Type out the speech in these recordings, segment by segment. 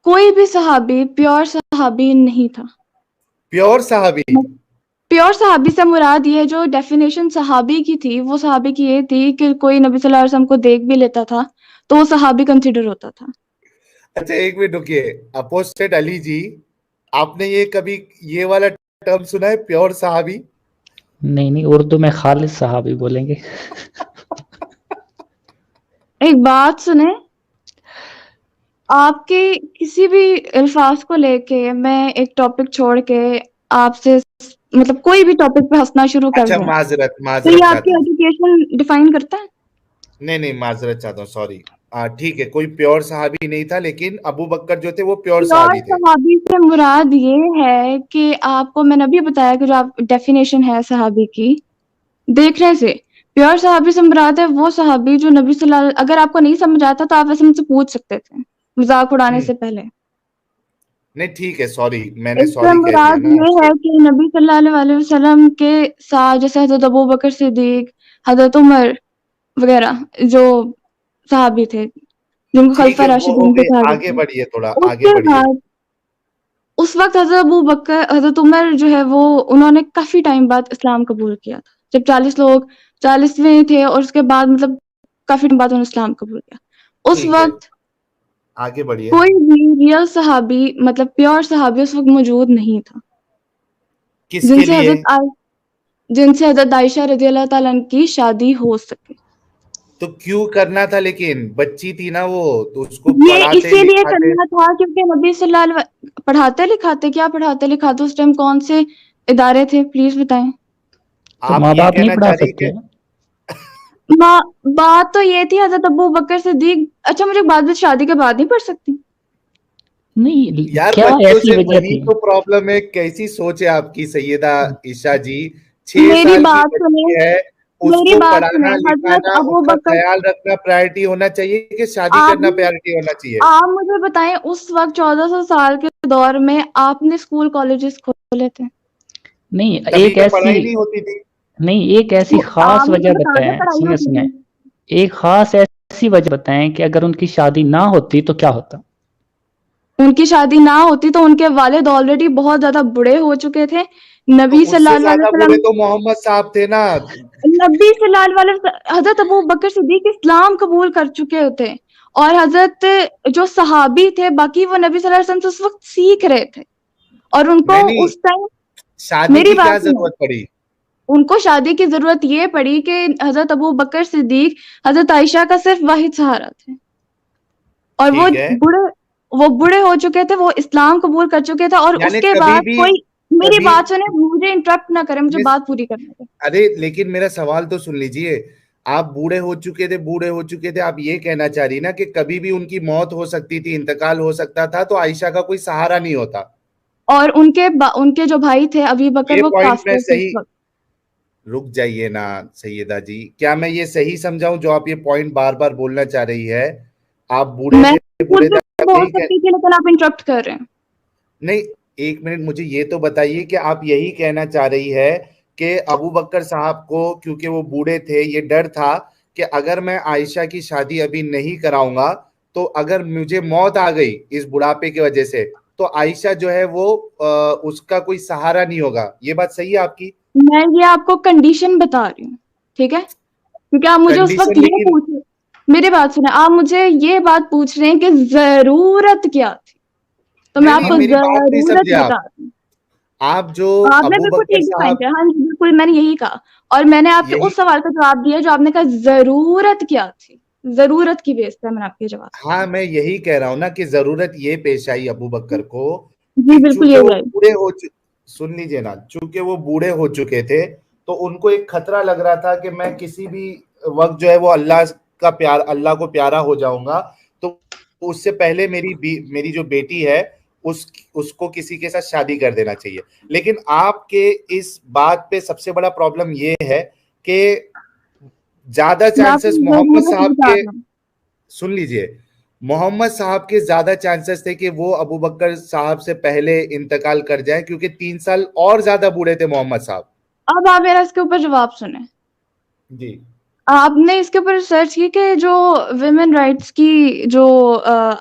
कोई भी सहाबी प्योर सहाबी नहीं था। प्योर सहाबी? प्योर सहाबी से मुराद ये है, जो डेफिनेशन सहाबी की थी वो सहाबी की ये थी कि कोई नबी सल्लल्लाहु अलैहि वसल्लम को देख भी लेता था तो वो सहाबी कंसिडर होता था। अच्छा एक मिनट रुकिए, अपोस्टेट अली जी, आपने ये कभी ये वाला टर्म सुना है, प्योर सहाबी? नहीं नहीं, उर्दू में खालिद सहाबी बोलेंगे। एक बात सुने, आपके किसी भी अल्फाज को लेके मैं एक टॉपिक छोड़ के आपसे मतलब कोई भी टॉपिक पे हंसना शुरू कर अच्छा दूं माजरत तो ये माजरत चाहता आपकी हूँ। एजुकेशन डिफाइन करता है? नहीं नहीं, माजरत चाहता हूँ, सॉरी। ठीक है, कोई प्योर सहाबी नहीं था, लेकिन अबू बकर जो थे वो प्योर प्योर सहाबी थे। सहाबी से मुराद ये है कि आपको मैंने अभी बताया कि जो आप डेफिनेशन है सहाबी की देखने से, प्योर सहाबी से मुराद है वो सहाबी जो नबी सल्लल्लाहु अलैहि वसल्लम, अगर आपको नहीं समझ आता तो आप वैसे मुझसे पूछ सकते थे मजाक उड़ाने हम्म। से पहले। नहीं ठीक है, सॉरी, मैंने इससे सॉरी कह दिया मुराद ना ये आपसे। है कि नबी सल्लल्लाहु अलैहि वसल्लम के साथ जैसे हजरत अबू बकर सिद्दीक, हजरत उमर वगैरह जो सहाबी थे जिनको ठीक खलीफा है, वो हो राशिदीन को गई, कहा आगे जाता है, बढ़िए, थोड़ा आगे उसके बढ़िए। बाद उस वक्त हजरत अबू बकर हजरत उमर जो है वो उन्होंने काफी टाइम बाद इस्लाम कबूल किया था, जब 40 लोग 40वें थे और उसके बाद मतलब काफी टाइम बाद उन्होंने इस्लाम कबूल किया। उस ठीक है, वक्त आगे बढ़िए। कोई भी रियल सहाबी मतलब प्योर सहाबी उस वक्त मौजूद नहीं था किसके जिनसे लिए? जिनसे हजरत आयशा रजी अल्लाह ताला अन्हा की शादी हो सके। तो क्यों करना था, लेकिन बच्ची थी ना वो, तो उसको ये पढ़ाते इसीलिए लिखाते। करना था क्योंकि नबी सल्लल्लाहु अलैहि पढ़ाते लिखाते, क्या पढ़ाते लिखाते उस टाइम कौन से इदारे थे प्लीज बताएं? तो आप माँ ये बाप नहीं कहना पढ़ा चाह रही सकते? है? बात तो ये थी हजरत अबू बकर सिद्दीक, अच्छा मुझे बाद में शादी के बाद नहीं पढ़ सकती? नहीं, यार क्या बच्चों ऐसी से वजह वही थी? तो प्रॉब्लम है, कैसी सोच है आपकी सैयदा ईशा जी। 6 मेरी साल की बात सुने, बच्ची है, मेरी उसको बात सुने, पढ़ाना हजरत लिखाना, अबू उसका बकर, ख्याल रखना प्रायोरिटी होना चाहिए कि शादी आप करना प्रायोरिटी होना चाहिए? आप मुझे बताएं उस वक्त 1400 साल के दौर में आपने स्कूल कॉलेजेस खोले थे? नहीं, तभी एक तो ऐसी पढ़ाई नहीं होती थी। नहीं, एक ऐसी आप खास मुझे वजह बता दें बताएं, पढ़ाई सुने होती सुने, थी? एक खास ऐसी वजह बताएं कि अगर उनकी शादी ना होती तो क्या होता। उनकी शादी ना होती तो उनके वालिद ऑलरेडी बहुत ज्यादा बूढ़े हो चुके थे। तो नबी उससे सल्लल्लाहु अलैहि ज्यादा बूढ़े वसल्लम तो मोहम्मद साहब थे ना। नबी सल्लल्लाहु अलैहि वसल्लम हजरत अबू बकर सिद्दीक इस्लाम कबूल कर चुके होते और हजरत जो सहाबी थे बाकी वो नबी सल्लल्लाहु अलैहि वसल्लम से उस वक्त सीख रहे थे और उनको नहीं नहीं, उस टाइम, शादी मेरी की बात क्या सुनो, जरूरत पड़ी? उनको शादी की जरूरत ये पड़ी कि हजरत अबू बकर सिद्दीक हजरत आयशा का सिर्फ वाहिद सहारा थे और ठीक है, वो बूढ़े हो चुके थे, वो इस्लाम कबूल कर चुके थे और यानी उसके कभी बाद भी, कोई, मेरी कभी, बात सुने, मुझे इंटरप्ट ना करें, मुझे ये, बात पूरी करने दें। अरे लेकिन मेरा सवाल तो सुन लीजिए। आप बूढ़े हो चुके थे, बूढ़े हो चुके थे, आप ये कहना चाह रही ना कि कभी भी उनकी मौत हो सकती थी, इंतकाल हो सकता था, तो आयशा का कोई सहारा नहीं होता। और उनके जो भाई थे अबी बकर ये वो पॉइंट मैं काफिर थे उस सही, वक्त। रुक जाइए ना सैयदा जी, क्या मैं ये सही समझाऊं जो आप ये पॉइंट बार बार बोलना चाह रही है? आप बूढ़े मैं थे, खुद बूढ़े भी थे, आप बोल यही कह, सकती थी लेकिन आप इंटरप्ट कर रहे हैं। नहीं, एक मिनट मुझे ये तो बताइए कि आप यही कहना चाह रही है कि अबू बकर साहब को क्योंकि वो बूढ़े थे, ये डर था कि अगर मैं आयशा की शादी अभी नहीं कराऊंगा तो अगर मुझे मौत आ गई इस बुढ़ापे की वजह से, तो आयशा जो है वो उसका कोई सहारा नहीं होगा। ये बात सही है आपकी? मैं ये आपको कंडीशन बता रही हूँ, ठीक है? क्योंकि आप मुझे उस वक्त कंडीशन ये लेकिन, पूछ, मेरी बात सुने, आप मुझे ये बात पूछ रहे हैं कि जरूरत क्या थी, तो मैं नहीं नहीं, आपको मेरी बात नहीं जरूरत समझे आप। बता रही हूँ। आप जो आपने अबू बिल्कुल बकर ठीक डिफाइन साहब, किया, हाँ जी बिल्कुल मैंने यही कहा। और मैंने आपके यही, उस सवाल का जवाब दिया जो आपने कहा जरूरत क्या थी, जरूरत की बेस पे मैंने आपके जवाब हाँ मैं यही कह रहा हूं ना कि जरूरत ये पेश आई अबू बकर को जी कि बिल्कुल चूंकि वो यही आई। बूढ़े सुन लीजिए ना, चूंकि वो बूढ़े हो चुके थे, तो उनको एक खतरा लग रहा था कि मैं किसी भी वक्त जो है वो अल्लाह को प्यारा हो जाऊंगा, तो उससे पहले मेरी जो बेटी है उसको किसी के साथ शादी कर देना चाहिए। लेकिन आपके इस बात पे सबसे बड़ा प्रॉब्लम ये है कि ज्यादा मैं आपको चांसेस मोहम्मद जरूरत साहब बता के, रहा हूँ। सुन लीजिए, मोहम्मद साहब के ज्यादा चांसेस थे कि वो अबू बकर साहब से पहले इंतकाल कर जाएं, क्योंकि 3 साल और ज्यादा बूढ़े थे मोहम्मद साहब। अब आप मेरा इसके ऊपर जवाब सुने। जी। आपने इसके ऊपर रिसर्च की कि जो विमेन राइट्स की जो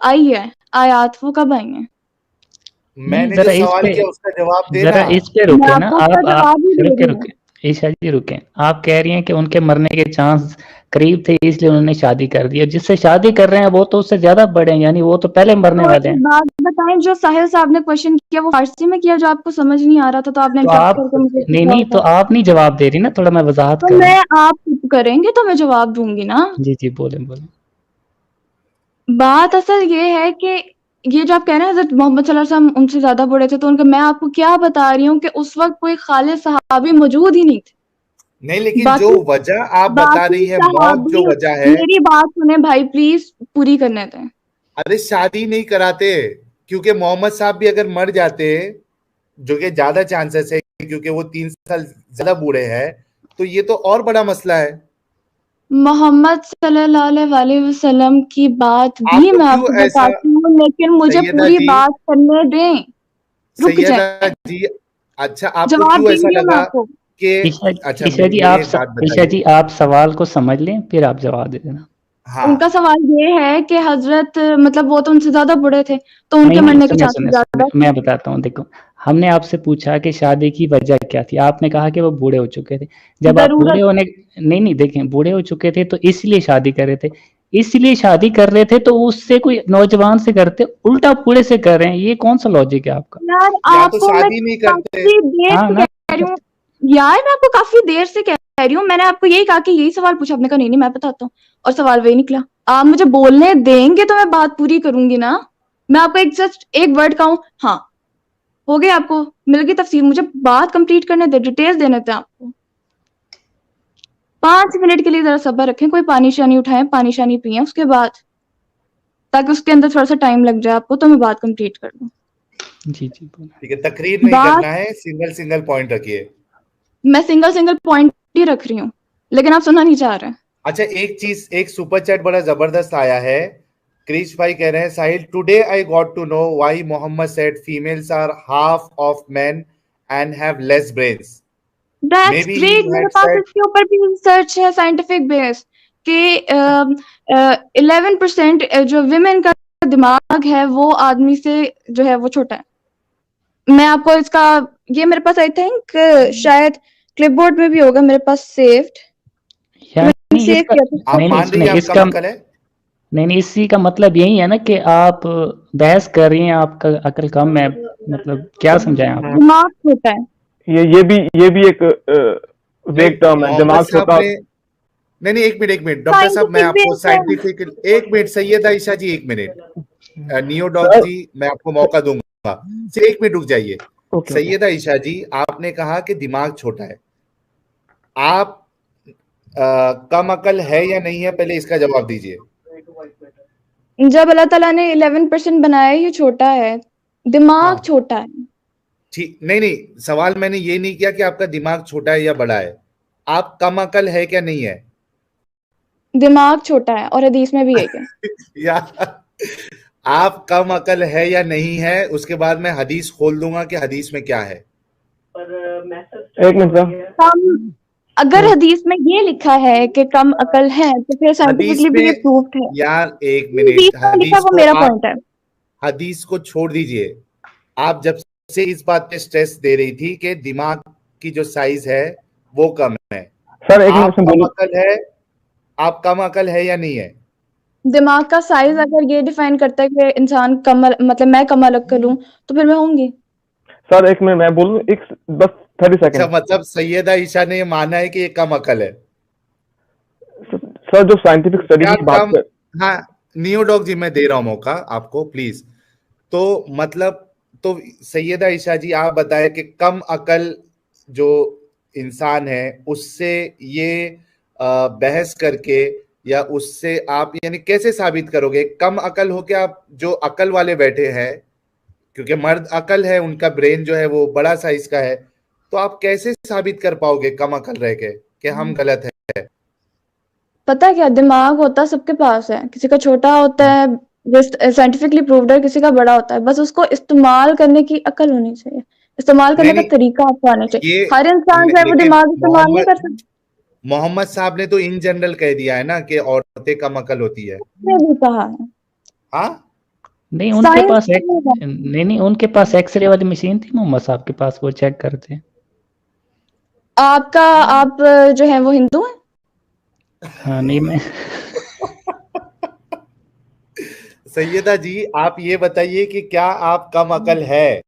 आई है आयात वो कब आई हैं? मैंने जरा जो इस सवाल पे किया उसका जवाब जरा देना। इस पे मैं रुके ना आपको उसका आप जवाब ही दे रुके रही हूँ। रुके ईशा जी रुके। आप कह रही हैं कि उनके मरने के चांस करीब थे इसलिए उन्होंने शादी कर दी, और जिससे शादी कर रहे हैं वो तो उससे ज्यादा बड़े हैं, यानी वो तो पहले मरने तो वाले एक हैं। बात बताएं, जो साहिल साहब ने क्वेश्चन किया वो फारसी में किया, जो आपको समझ नहीं आ रहा था तो आपने तो इंटरप्ट आप करके मुझे नहीं पूछा नहीं, तो होगा। आप नहीं जवाब दे रही ना, थोड़ा मैं वजाहत तो कर रहा मैं, हूँ। आप चुप करेंगे तो मैं जवाब दूंगी ना। जी जी, बोले बोले। बात असल ये है कि ये जो आप कह रहे हैं हजरत मोहम्मद सल्लल्लाहु अलैहि वसल्लम उनसे ज्यादा बड़े थे, तो उनका, मैं आपको क्या बता रही हूँ कि उस वक्त कोई खालिद सहाबी मौजूद ही नहीं थे। नहीं, लेकिन जो बाकी वजह आप बता बाकी रही है, मौत जो सहाबी, वजह है, मेरी बात सुने भाई प्लीज, पूरी करने दें। अरे शादी नहीं कराते, क्योंकि मोहम्मद साहब भी अगर मर जाते, जो कि ज्यादा चांसेस है क्योंकि वो 3 साल ज्यादा बूढ़े हैं, तो ये तो और बड़ा मसला है। मोहम्मद सल्लल्लाहु अलैहि वसल्लम की बात भी आपको मैं क्यों आपको ऐसा, बताती हूँ, लेकिन मुझे सैयदा पूरी जी, बात करने दें। रुक सैयदा जाए, जी, अच्छा आपको जवाब क्यों दे ऐसा रही हूँ मैं लगा आपको। कि, ईशा अच्छा ईशा जी मेरी आप एक बात ईशा बताइए। जी आप सवाल को समझ लें फिर आप जवाब दे देना। उनका हाँ, सवाल ये है कि हजरत, मतलब वो तो उनसे ज्यादा बूढ़े थे तो उनके नहीं नहीं, मरने के सुनिए चांसेस सुनिए ज्यादा सुनिए, थे। मैं बताता हूँ। देखो, हमने आपसे पूछा कि शादी की वजह क्या थी, आपने कहा कि वो बूढ़े हो चुके थे। जब आप बूढ़े जरूरत। होने, नहीं नहीं, देखें, बूढ़े हो चुके थे तो इसलिए शादी कर रहे थे, इसलिए शादी कर रहे थे तो उससे कोई नौजवान से करते, उल्टा बूढ़े से कर रहे हैं, ये कौन सा लॉजिक है आपका? यार या तो आपको मैं शादी नहीं करते। काफी देर हाँ से ना, कह रही हूँ, यार मैं आपको काफी देर से कह रही हूँ, मैंने आपको यही कहा कि यही सवाल पूछा, आपने कहा नहीं नहीं मैं बताता हूँ, और सवाल वही निकला। आप मुझे बोलने देंगे तो मैं बात पूरी करूंगी ना। मैं आपको एक जस्ट एक वर्ड कहूँ, हाँ, हो गया, आपको मिल गई तफसीर, मुझे बात कंप्लीट करने दे, डिटेल्स देने थे आपको। 5 मिनट के लिए जरा सब्र रखें, कोई पानी शानी उठाएं, पानी शानी पिए उसके बाद, ताकि उसके अंदर थोड़ा सा टाइम लग जाए आपको, तो मैं बात कंप्लीट कर दूं। जी जी बोला। ठीक है, तकरीर नहीं बात, करना है, सिंगल सिंगल पॉइंट रखिए। मैं सिंगल सिंगल पॉइंट ही रख रही हूँ, लेकिन आप सुनना नहीं चाह रहे। अच्छा, एक चीज, एक सुपर चैट बड़ा जबरदस्त आया है। क्रिश भाई कह रहे हैं, Sahil, today I got to know why Muhammad said females are half of men and have less brains. May that's be he great, मेरे हैड पास सेड, इसके ऊपर भी रिसर्च है, साइंटिफिक बेस, कि 11% जो विमेन का दिमाग है वो आदमी से जो है वो छोटा है। मैं आपको इसका, ये मेरे पास आई थिंक शायद क्लिपबोर्ड में भी होगा मेरे पास सेव्ड, तो मैंने यानी सेव इसका, किया था आप नहीं नहीं मान रही सुनिए है आप इसका, कम अकल है? नहीं नहीं, इसी का मतलब यही है ना कि आप बहस कर रही हैं, आपका अकल कम है, मतलब क्या समझाएं आपको? दिमाग छोटा है। ये भी एक नहीं, वेग टर्म है, मोहम्मद दिमाग साहब छोटा। ने, नहीं नहीं, एक मिनट एक मिनट, डॉक्टर साहब मैं साइंटिफिक आपको बेस है। साइंटिफिक, एक मिनट सैयद आयशा जी, एक minute, neo dog sir ji, मैं आपको मौका दूंगा, सिर्फ एक मिनट रुक जाइए। Okay okay. सैयद आयशा जी, आपने कहा कि दिमाग छोटा है, आप कम अकल है या नहीं है, पहले इसका जवाब दीजिए। जब अल्लाह ताला ने 11% बनाया, ये छोटा है, दिमाग हाँ, छोटा है। ठीक, नहीं नहीं, सवाल मैंने ये नहीं किया कि आपका दिमाग छोटा है या बड़ा है, आप कम अकल है क्या नहीं है? दिमाग छोटा है और हदीस में भी है क्या? या आप कम अकल है या नहीं है, उसके बाद मैं हदीस खोल दूंगा कि हदीस में क्या है। एक मिनट सर। कम, अगर हदीस में ये लिखा है कि कम अकल है तो फिर हदीस साइंटिफिकली भी ये में, प्रूव्ड है। यार एक हदीस मिनट, में लिखा है हदीस वो को मेरा आप, पॉइंट है। हदीस को छोड़ दीजिए। आप जब से इस बात पे स्ट्रेस दे रही थी कि दिमाग की जो साइज है वो कम है, सर एक मिनट आप में कम बोलूं। अकल है, आप कम अकल है या नहीं है? दिमाग का साइज अगर ये डिफाइन करता है कि इंसान कम, मतलब मैं कम अकल हूं, तो फिर मैं होंगी। सर एक मिनट मैं बोलूं, एक बस 30 अच्छा, सेकंड। मतलब सैयदा ईशा ने ये माना है कि ये कम अकल है? सर जो साइंटिफिक स्टडी क्या की बात कम, कर, हाँ, नियो डॉग जी मैं दे रहा हूं मौका आपको प्लीज। तो मतलब, तो सैयदा ईशा जी आप बताएं कि कम अकल जो इंसान है उससे ये बहस करके, या उससे आप यानी कैसे साबित करोगे कम अकल हो के? आप जो अकल वाले बैठे हैं, क्योंकि मर्द अकल है, उनका ब्रेन जो है वो बड़ा साइज का है, तो आप कैसे साबित कर पाओगे कम अकल रह के कि हम गलत है? पता है क्या, दिमाग होता सबके पास है, किसी का छोटा होता है, साइंटिफिकली प्रूव्ड है, किसी का बड़ा होता है, बस उसको इस्तेमाल करने की अकल होनी चाहिए, इस्तेमाल नहीं करने का नहीं, तरीका आपको आना चाहिए। ये हर इंसान जो है वो लेकिन दिमाग इस्तेमाल नहीं मोहम्मद, कर सकता। मोहम्मद साहब ने तो इन जनरल कह दिया है ना कि औरतें कम अकल होती है। उसने भी कहा है, हाँ, नहीं उनके साइंस पास नहीं उनके पास एक्सरे वाली मशीन थी मोहम्मद साहब के पास, वो चेक करते हैं। आपका आप जो है वो हिंदू हैं? हाँ नहीं मैं सैयदा जी, आप ये बताइए कि क्या आप कम अकल है?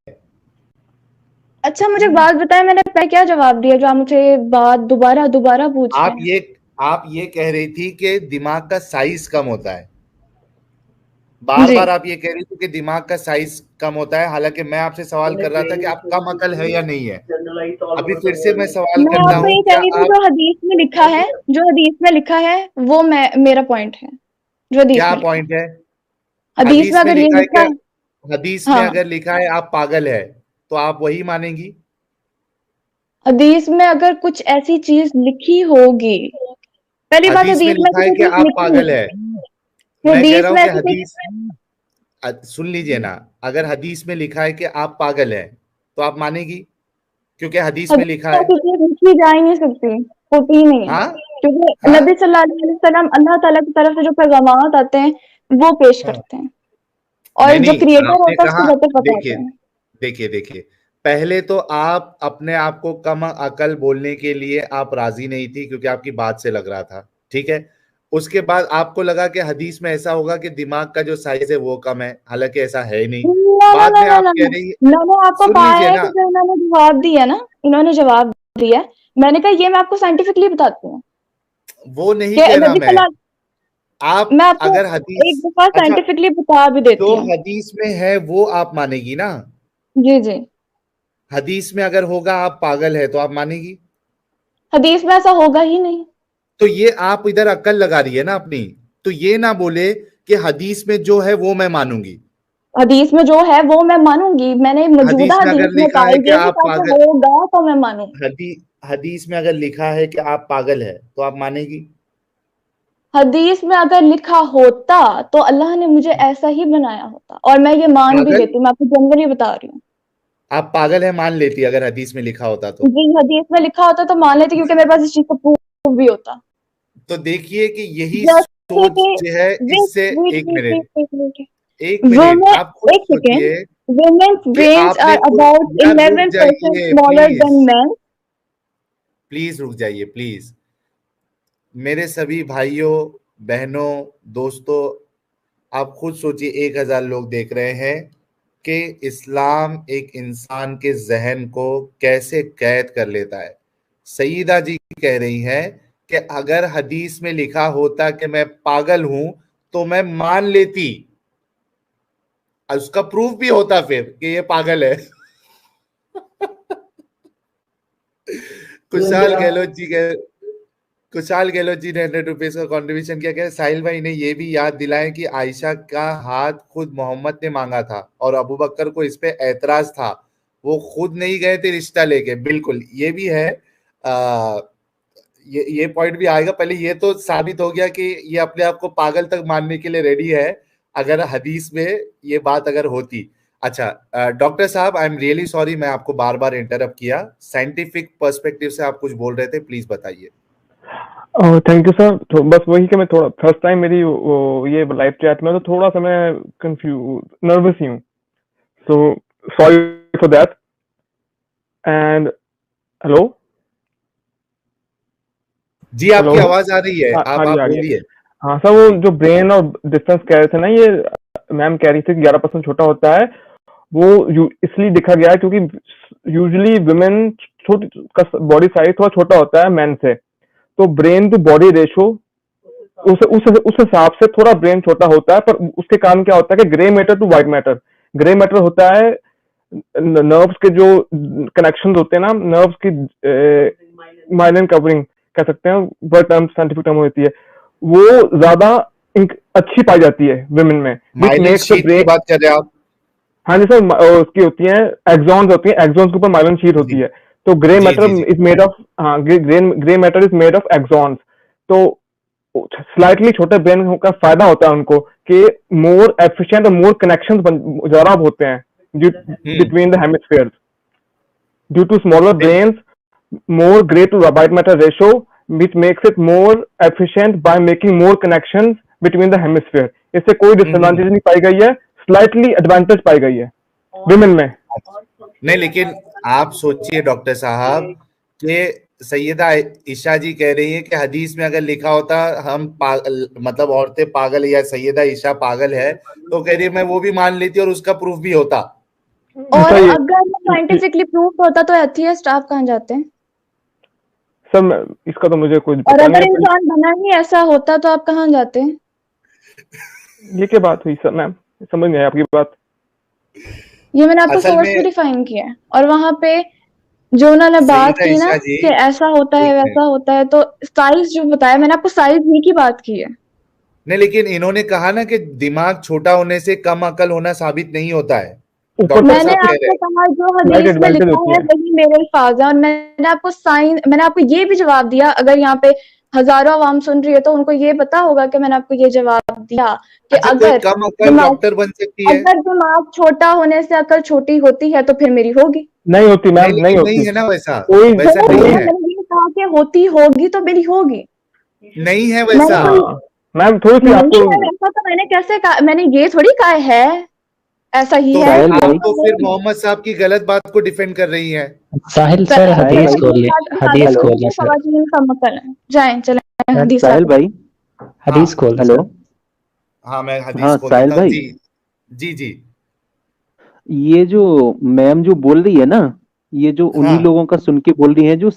अच्छा मुझे एक बात बताएं, मैंने पहले क्या जवाब दिया जो आप मुझे बात दोबारा दोबारा पूछ रहे हैं? आप ये कह रही थी कि दिमाग का साइज कम होता है। बार जी बार आप ये कह रही थी कि दिमाग का साइज कम होता है, हालांकि मैं आपसे सवाल कर रहा था कि आप कम अकल है या नहीं है। अभी फिर से मैं सवाल मैं करता आपको हूँ, ये कह क्या रही थी आप, जो हदीस में लिखा है, जो हदीस में लिखा है वो मेरा पॉइंट है, जो हदीस क्या में लिखा है। पॉइंट है? हदीस में हदीस में अगर ये लिखा है लिखा कि, है, हदीस में हाँ अगर लिखा है आप पागल है, तो आप वही मानेंगी? हदीस में अगर कुछ ऐसी चीज लिखी होगी, पहली बात हदीस में हदीस में लिखा ऐसी है कोई कि चीज आप लिखी पागल है। नहीं, मैं कह हदीस रहा हूं में कि ऐसी कोई, हदीस, सुन लीजिए ना, अगर हदीस में लिखा है कि आप पागल है, तो आप मानेगी? क्योंकि हदीस में हदीस लिखा में है। ऐसी चीज लिखी जा ही नहीं सकती, होती ही नहीं है। हाँ क्योंकि हाँ नबी सल्लल्लाहु अलैहि वसल्लम अल्लाह ताला की तरफ से जो पैगामात आते हैं वो पेश हाँ। करते हैं, नहीं और जो नहीं, क्रिएटर आपने होता है कहा, उसको बेहतर पता देखिए होता है। देखिए देखिए, पहले तो आप अपने आप को कम अकल बोलने के लिए आप राजी नहीं थी, क्योंकि आपकी बात से लग रहा था, ठीक है। उसके बाद आपको लगा कि हदीस में ऐसा होगा कि दिमाग का जो साइज है वो कम है, हालांकि ऐसा है ही नहीं। ना ना बाद ना में ना आप ना कह ना, रही, मैंने आपको सुन कहा लीजिए है कि ना, जो इन्होंने जवाब दिया ना, इन्होंने जवाब दिया है, मैंने कहा ये मैं आपको साइंटिफिकली बताती हूँ वो नहीं कि कह रहा नबी मैं। सल्लल्लाहु, आप मैं आपको अगर एक हदीस, दफा अच्छा, साइंटिफिकली बता भी देती जो हूँ। हदीस में है वो आप मानेगी ना? जी जी, हदीस में अगर होगा आप पागल है, तो आप मानेगी? हदीस में ऐसा होगा ही नहीं। तो ये आप इधर अक्ल लगा रही है ना अपनी। तो ये ना बोले कि हदीस में जो है वो मैं मानूंगी। हदीस में जो है वो मैं मानूंगी, मैंने मौजूदा हदीस में हदीस अगर में लिखा है पाई कि है कि आप ऐसा पागल, होगा तो मैं मानूंगी। हदीस में अगर लिखा है कि आप पागल है, तो आप मानेगी? हदीस में अगर लिखा होता तो अल्लाह ने मुझे ऐसा ही बनाया होता, और मैं ये मान भी पागल, लेती, मैं आपको जनरली बता रही हूँ। आप पागल है मान लेती अगर हदीस में लिखा होता तो? जी हदीस में लिखा होता तो मान लेती, क्योंकि मेरे पास इस चीज का प्रूफ भी होता। तो देखिए कि यही जैसे सोच कि जो है वेट इससे, वेट एक wait minute, wait wait wait, एक मिनट, वुमेन, आप खुद एक सेकेंड, सोचिए women's कि brains are आपने खुद, about यार रुक 11% जाइए smaller please, than men। Please रुक जाइए प्लीज। मेरे सभी भाइयों, बहनों, दोस्तों, आप खुद सोचिए, 1,000 लोग देख रहे हैं कि इस्लाम एक इंसान के जहन को कैसे कैद कर लेता है। सईदा जी कह रही हैं कि अगर हदीस में लिखा होता कि मैं पागल हूं, तो मैं मान लेती, और उसका प्रूफ भी होता फिर कि ये पागल है। कुशाल गहलोत जी के, कुशाल गहलोत जी ने 100 रुपीज का कंट्रीब्यूशन किया। कह साहिल भाई ने ये भी याद दिलाएं कि आयशा का हाथ खुद मोहम्मद ने मांगा था और अबू बकर को इस पे ऐतराज था, वो खुद नहीं गए थे रिश्ता लेके। बिल्कुल ये भी है। आ, ये पॉइंट भी आएगा। पहले ये तो साबित हो गया कि ये अपने आप को पागल तक मानने के लिए रेडी है, अगर हदीस में ये बात अगर होती। अच्छा डॉक्टर साहब, आई एम रियली सॉरी, मैं आपको बार बार इंटरप्ट किया। साइंटिफिक पर्सपेक्टिव से आप कुछ बोल रहे थे, प्लीज बताइए। Thank you sir. तो बस वही कि मैं थोड़ा फर्स्ट टाइम मेरी वो ये लाइव चैट में, तो थोड़ा सा मैं कंफ्यूज नर्वस ही हूँ, so sorry for that. And hello जी हेलो, आपकी आवाज आ रही है, हाँ जी आप आ रही है। बोलिए। हाँ सर, वो जी जो ब्रेन और डिफरेंस कह रहे थे ना, ये मैम कह रही थी कि 11% छोटा होता है। वो इसलिए देखा गया है क्योंकि यूजुअली वुमेन छोटी का बॉडी साइज थोड़ा छोटा होता है मैन से, तो ब्रेन टू बॉडी रेशो उस हिसाब से थोड़ा ब्रेन छोटा होता है। पर उसके कारण क्या होता है कि grey matter to white matter, grey matter होता है नर्व्स के जो कनेक्शन होते हैं ना, नर्व्स की माइलिन कवरिंग कह सकते हैं, वर्ड टर्म साइंटिफिक टर्म होती है, वो ज्यादा अच्छी पाई जाती है वुमेन में, विच माइलिन मेक्स द शीट की ब्रेन। बात कर रहे हैं आप? हाँ जी सर, उसकी होती है एक्सॉन्स, होती है एक्सॉन्स के ऊपर माइलिन शीट जी होती है। तो ग्रे जी जी मैटर जी। इज मेड ऑफ, हाँ gray matter is made of axons. तो स्लाइटली छोटे ब्रेन का फायदा होता है उनको कि मोर एफिशिएंट और मोर कनेक्शन ज्यादा होते हैं between the hemispheres. Due to smaller बिल्कुल। Brains, more gray to white matter ratio, which makes it more efficient by making more connections between the hemisphere. इससे कोई हम्म। डिसएडवांटेज नहीं पाई गई है, स्लाइटली एडवांटेज पाई गई है विमेन में। नहीं, लेकिन आप सोचिए डॉक्टर साहब कि सैयदा ईशा जी कह रही है कि हदीस में अगर लिखा होता हम मतलब औरतें पागल या सैयदा ईशा पागल है, तो कह रही है मैं वो भी मान लेती और उसका प्रूफ भी होता। और अगर साइंटिफिकली प्रूफ होता तो एथियस्ट आप कहाँ जाते हैं? सर इसका तो मुझे कुछ और पता अगर नहीं है। इंसान बना ही ऐसा होता तो आप कहाँ जाते हैं? ये क्या बात हुई सर मैम, समझ नहीं आई आपकी बात। ये मैंने आपको असल सोर्स में भी डिफाइन किया है, और वहां पे जो उन्होंने बात सैयदा की ना ईशा जी कि ऐसा होता है एक मिनट, वैसा होता है, तो साइज जो बताया मैंने आपको, साइज ही की बात की है। नहीं लेकिन इन्होंने कहा ना कि दिमाग छोटा होने से कम अकल होना साबित नहीं होता है। ऊपर डॉक्टर मैंने साहब कह रहे आपको हैं कहा जो स्लाइट हदीस में एडवांटेज लिखा होती है है। वही मेरे अल्फाज है, और मैंने आपको ये भी जवाब दिया। अगर यहाँ पे हजारों आवाम सुन रही है तो उनको ये पता होगा कि मैंने आपको ये जवाब दिया कि अच्छा, कोई अगर कम अकल दिमाग डॉक्टर बन सकती है? अगर दिमाग छोटा होने से अकल छोटी होती है तो फिर मेरी होगी। नहीं होती नहीं मैम, नहीं लेकिन नहीं होती। है ना वैसा, कोई वैसा होगी नहीं ना, है, मैंने ये कहा कि होती होगी तो मेरी होगी। नहीं है मैंने वैसा। कोई मैम थोड़ी सी नहीं आपको है ऐसा, तो मैंने कैसे कहा? मैंने ये थोड़ी कहा है ऐसा ही तो है। फिर साहिल आप भाई, तो फिर मोहम्मद साहब की गलत बात को डिफेंड कर रही हैं। साहिल सर साहिल हदीस भाई, खोल ले, हदीस हेलो खोल ले सर, खवातीन का मकल है। जाएं चलें सर हदीस साहिल लाते। भाई, हदीस हाँ खोल ले हेलो। सर। हाँ, मैं हदीस हाँ खोल साहिल देता हूँ भाई, जी। जी जी। ये जो मैम जो बोल रही है ना, ये जो उन्हीं हाँ लोगों का सुन के बोल रही है जो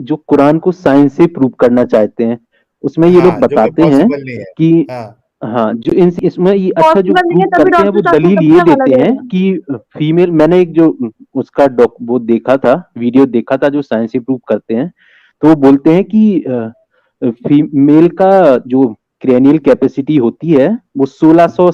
जो कुरान को साइंस से प्रूव करना चाहते हैं। उसमें ये लोग हाँ, जो कि बताते हैं पॉसिबल नहीं है। कि हाँ हाँ, जो इसमें ये अच्छा जो पॉसिबल नहीं प्रूव है तभी करते हैं डॉक्टर वो साहब को दलील कभी ये हवाला देते दे हैं रहे हैं। कि फीमेल, मैंने एक जो उसका वो देखा था, वीडियो देखा था जो साइंस से प्रूव करते हैं। तो वो बोलते हैं कि फीमेल का जो क्रेनियल कैपेसिटी होती है वो 1600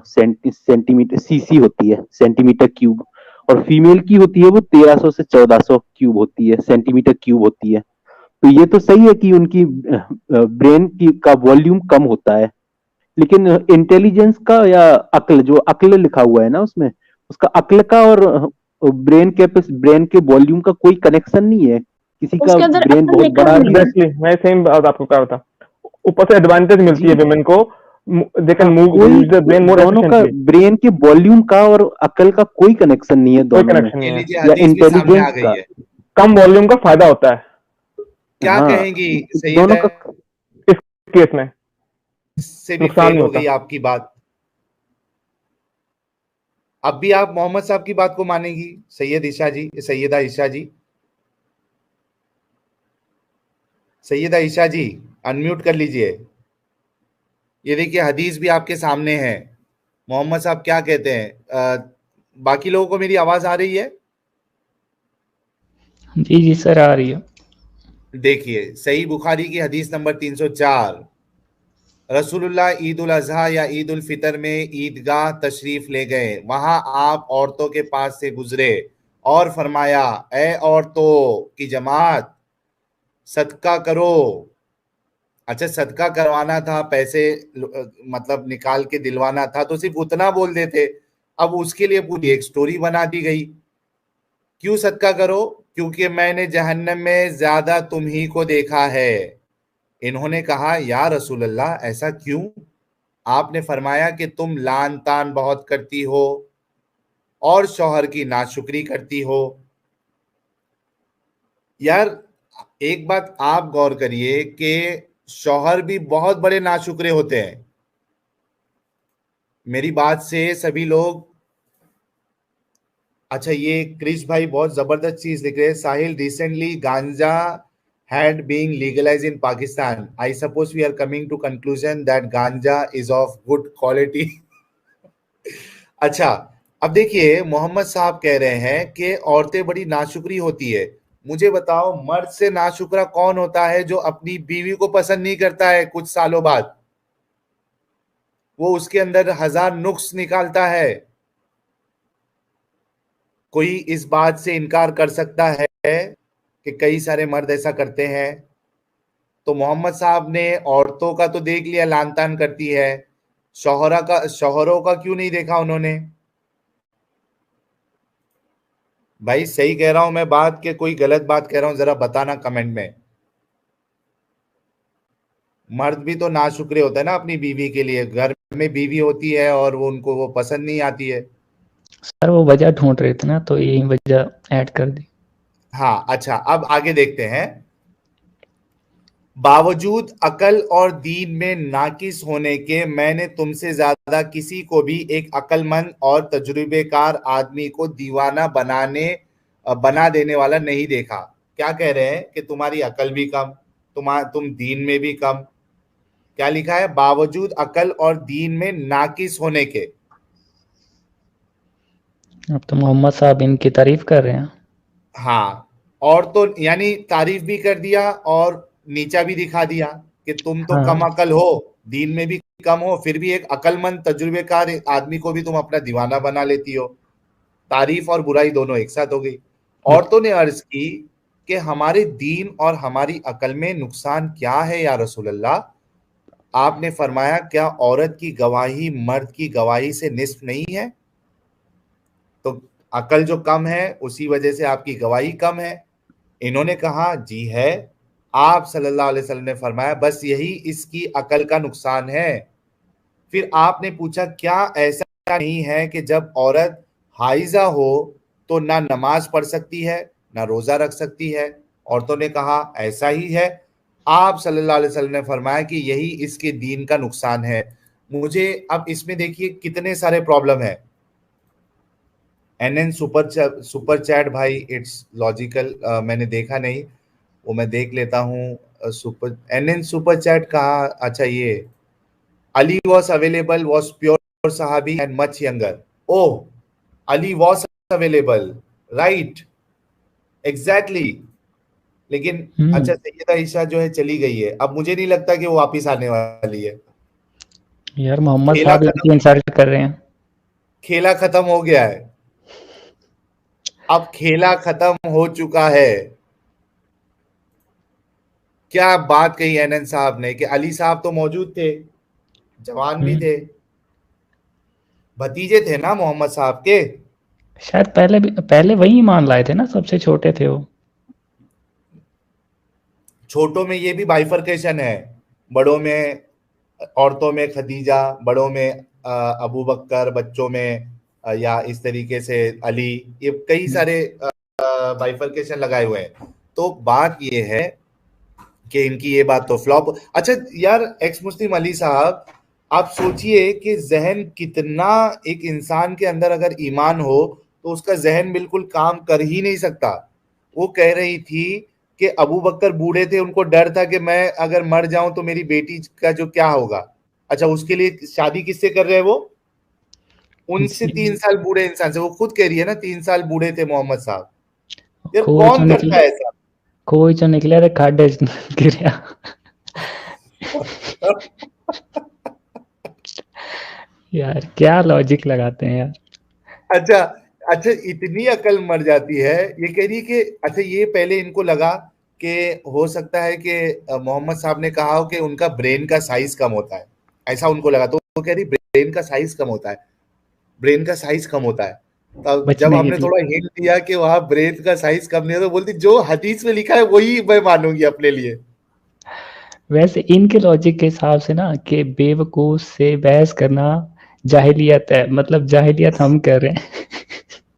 सेंटीमीटर सीसी होती है, सेंटीमीटर क्यूब। और फीमेल की होती है वो 1300 से 1400 क्यूब होती है, सेंटीमीटर क्यूब होती है। तो ये तो सही है कि उनकी ब्रेन की का वॉल्यूम कम होता है, लेकिन इंटेलिजेंस का या अक्ल, जो अक्ल लिखा हुआ है ना उसमें, उसका अक्ल का और ब्रेन के वॉल्यूम का कोई कनेक्शन नहीं है। किसी का उसके अंदर ब्रेन अकल बहुत लिखा बड़ा ही भी नहीं है। एग्जैक्टली मैं सेम बात आपको कहा था। ऊपर से एडवांटेज मिलती है जी। विमेन को, दे कैन हाँ, मूव कोई यूज द ब्रेन मोर दोनों का एफिशिएंटली। ब्रेन के वॉल्यूम का और अकल का कोई कनेक्शन नहीं है कोई दोनों में, कनेक्शन ये नहीं है। लीजिए, या हदीस भी सामने आ इंटेलिजेंस गई का। है। कम वॉल्यूम का फायदा होता है क्या हाँ, कहेंगी दोनों सैयदा? का। इस केस में, से भी नुकसान फेल नहीं हो होता। गई आपकी बात। अब भी आप मोहम्मद साहब की बात को मानेंगी सैयदा ईशा जी? सैयदा ईशा जी, अनम्यूट कर लीजिए। ये देखिए, हदीस भी आपके सामने है। मोहम्मद साहब क्या कहते हैं? बाकी लोगों को मेरी आवाज आ रही है? जी जी सर आ रही है। देखिए, सही बुखारी की हदीस नंबर 304, रसूलुल्लाह ईद उल अजहा या ईद उल फितर में ईदगाह तशरीफ ले गए। वहां आप औरतों के पास से गुजरे और फरमाया, ए औरतों की जमात, सदका करो। अच्छा, सदका करवाना था, पैसे मतलब निकाल के दिलवाना था तो सिर्फ उतना बोल देते। अब उसके लिए पूरी एक स्टोरी बना दी गई। क्यों सदका करो? क्योंकि मैंने जहन्नम में ज्यादा तुम ही को देखा है। इन्होंने कहा, या रसूल अल्लाह, ऐसा क्यों? आपने फरमाया कि तुम लान तान बहुत करती हो और शौहर की नाशुक्री करती हो। यार, एक बात आप गौर करिए कि शौहर भी बहुत बड़े नाशुक्रे होते हैं। मेरी बात से सभी लोग, अच्छा, ये क्रिश भाई बहुत जबरदस्त चीज लिख रहे हैं। साहिल, रिसेंटली गांजा had been legalized in Pakistan. I suppose we are coming to conclusion that ganja is of good quality. अच्छा, अब देखिए, मोहम्मद साहब कह रहे हैं कि औरतें बड़ी नाशुक्री होती है। मुझे बताओ, मर्द से नाशुक्रा कौन होता है जो अपनी बीवी को पसंद नहीं करता है? कुछ सालों बाद वो उसके अंदर हजार नुक्स निकालता है। कोई इस बात से इनकार कर सकता है कि कई सारे मर्द ऐसा करते हैं? तो मोहम्मद साहब ने औरतों का तो देख लिया, लान तान करती है, शौहरों का क्यों नहीं देखा उन्होंने? भाई, सही कह रहा हूं मैं बात, के कोई गलत बात कह रहा हूं? जरा बताना कमेंट में। मर्द भी तो नाशुक्रे होता है ना अपनी बीवी के लिए, घर में बीवी होती है और वो उनको वो पसंद नहीं आती है। सर वो वजह ढूंढ रहे थे ना, तो यही वजह ऐड कर दी। हाँ अच्छा, अब आगे देखते हैं। बावजूद अकल और दीन में नाकिस होने के मैंने तुमसे ज्यादा किसी को भी एक अक्लमंद और तजुर्बेकार आदमी को दीवाना बना देने वाला नहीं देखा। क्या कह रहे हैं कि तुम्हारी अकल भी कम, तुम दीन में भी कम। क्या लिखा है? बावजूद अकल और दीन में नाकिस होने के। अब तो मोहम्मद साहब इनकी तारीफ कर रहे हैं। हाँ, और तो यानी तारीफ भी कर दिया और नीचा भी दिखा दिया कि तुम तो कम हाँ। अकल हो, दीन में भी कम हो, फिर भी एक अकलमंद तजुर्बेकार आदमी को भी तुम अपना दीवाना बना लेती हो। तारीफ और बुराई दोनों एक साथ हो गई। औरतों ने अर्ज की कि हमारे दीन और हमारी अकल में नुकसान क्या है या रसूल अल्लाह? आपने फरमाया, क्या औरत की गवाही मर्द की गवाही से निस्फ नहीं है? तो अकल जो कम है उसी वजह से आपकी गवाही कम है। इन्होंने कहा जी है। आप सल्लल्लाहु अलैहि वसल्लम ने फरमाया बस यही इसकी अकल का नुकसान है। फिर आपने पूछा क्या ऐसा नहीं है कि जब औरत हाइजा हो तो ना नमाज पढ़ सकती है ना रोजा रख सकती है? औरतों ने कहा ऐसा ही है। आप सल्लल्लाहु अलैहि वसल्लम ने फरमाया कि यही इसके दीन का नुकसान है। मुझे अब इसमें देखिए कितने सारे प्रॉब्लम है। एनएन सुपर चैट भाई, इट्स लॉजिकल, मैंने देखा नहीं, वो मैं देख लेता हूँ। सुपर एनएन सुपर चैट कहा? अच्छा, ये Ali was available, was pure सहाबी and much younger. Oh, Ali was available, right, exactly. लेकिन अच्छा, सैयदा ईशा जो है चली गई है, अब मुझे नहीं लगता कि वो वापिस आने वाली है। यार मोहम्मद साहब इनकी इंसल्ट कर रहे हैं। खेला खत्म हो गया है, अब खेला खत्म हो चुका है। क्या बात कही एनएन साहब ने कि अली साहब तो मौजूद थे, जवान भी थे, भतीजे थे ना मोहम्मद साहब के। शायद पहले वही मान लाए थे ना, सबसे छोटे थे वो। छोटों में ये भी बाइफरकेशन है, बड़ों में औरतों में खदीजा, बड़ों में अबू बकर, बच्चों में या इस तरीके से अली, ये कई सारे बाइफरकेशन लगाए हुए हैं। तो बात ये है कि इनकी ये बात तो फ्लॉप। अच्छा यार, एक्स मुस्लिम अली साहब, आप सोचिए कि जहन कितना, एक इंसान के अंदर अगर ईमान हो तो उसका जहन बिल्कुल काम कर ही नहीं सकता। वो कह रही थी कि अबू बकर बूढ़े थे, उनको डर था कि मैं अगर मर जाऊं तो मेरी बेटी का जो क्या होगा। अच्छा, उसके लिए शादी किससे कर रहे हैं वो? उनसे 3 साल बूढ़े इंसान से। वो खुद कह रही है ना 3 साल बूढ़े थे मोहम्मद साहब। यार कौन करता है ऐसा? कोई जो निकले थे खाडे गिरा। यार क्या लॉजिक लगाते हैं यार। अच्छा, इतनी अकल मर जाती है। ये कह रही है कि अच्छा, ये पहले इनको लगा कि हो सकता है कि मोहम्मद साहब ने कहा हो कि उनका ब्रेन का साइज कम होता है, ऐसा उनको लगा। तो वो कह रही ब्रेन का साइज कम होता है, ब्रेन का साइज कम होता है। तब जब हमने थोड़ा हिंट दिया कि वहां ब्रेन का साइज कम नहीं है, तो बोलती जो हदीस में लिखा है वही मैं मानूंगी अपने लिए। वैसे इनके लॉजिक के हिसाब से ना कि बेवकूफ से बहस करना जाहिलियत है, मतलब जाहिलियत हम कर रहे हैं।